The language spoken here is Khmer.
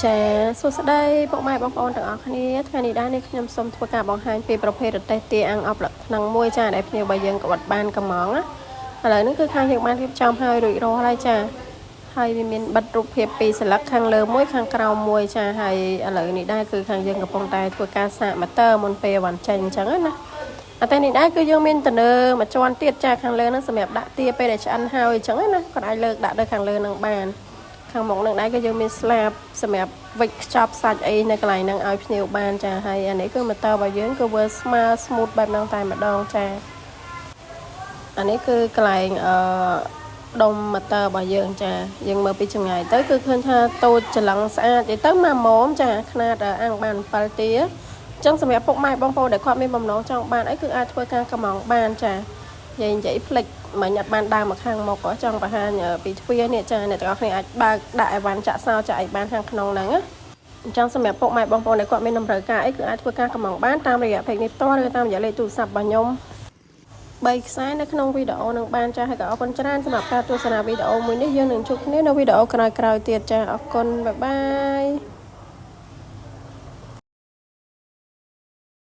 ចាសួស្តីពុកម៉ែបងប្អូនទាំងអស់គ្នាថ្ងៃនេះដែរនេះខ្ញុំសូមធ្វើការបង្ហាញពីប្រភេទរទេះទាអាំងអប់លក្ខណៈមួយចាដែលភ្ញៀវរបស់យើងក៏បាត់បានកំងណាឥឡូវនេះគឺខាងយើងបានរៀបចំឲ្យរួចរាល់ហើយចាហើយវាមានបិទរូបភាពពីរស្លឹកខាងលើមួយខាងក្រោមមួយចាហើយឥឡូវនេះដែរគឺខាងយើងកំពុងតែធ្វើការសាកម៉ូទ័រមុនពេលវ៉ាន់ចេញអញ្ចឹងណាតែនេះដែរគឺយើងមានតនើមួយជាន់ទៀតចាខាងលើហ្នឹងសម្រាប់ដាក់ទាពេលដែលឆ្អិនហើយអញ្ចឹងណាគាត់អាចលើកដាក់ទៅខាងលើនឹងបានខាងមុខនឹងដែរគឺយើងមានស្លាបសម្រាប់វិចខ្ចប់សាច់អីនៅកន្លែងហ្នឹងឲ្យភ្ញៀវបានចាហើយអានេះគឺម៉ូទ័ររបស់យើងគឺវាស្មើ smooth បែបហ្នឹងតែម្ដងចាអានេះគឺកន្លែងដុំម៉ូទ័ររបស់យើងចាយើងមើលពីចម្ងាយទៅគឺឃើញថាតូចច្រឡឹងស្អាតទៅមកម៉មចាຂະຫນាតអាំងបាន7ទាអញ្ចឹងសម្រាប់ពុកម៉ែបងប្អូនដែលគាត់មានបំណងចង់បានអីគឺអាចធ្វើការកម្មងបានចានិយាយផ្លិចមិញអត់បានដើរមកខាងមុខចង់បង្ហាញពីទ្វារនេះចាអ្នកទាំងអស់គ្នាអាចបើកដាក់អីវ៉ាន់ចាក់សោចាក់អីបានខាងក្នុងហ្នឹងណាអញ្ចឹងសម្រាប់ពុកម៉ែបងប្អូនដែលគាត់មានតម្រូវការអីគឺអាចធ្វើការកម្មងបានតាមរយៈ page នេះផ្ទាល់ឬតាមរយៈលេខទូរស័ព្ទរបស់ខ្ញុំ3ខ្សែនៅក្នុងវីដេអូនឹងបានចាហើយក៏អរគុណច្រើនសម្រាប់ការទស្សនាវីដេអូមួយនេះយើងនឹងជួបគ្នានៅវីដេអូក្រោយៗទៀតចាអរគុណបាយបាយ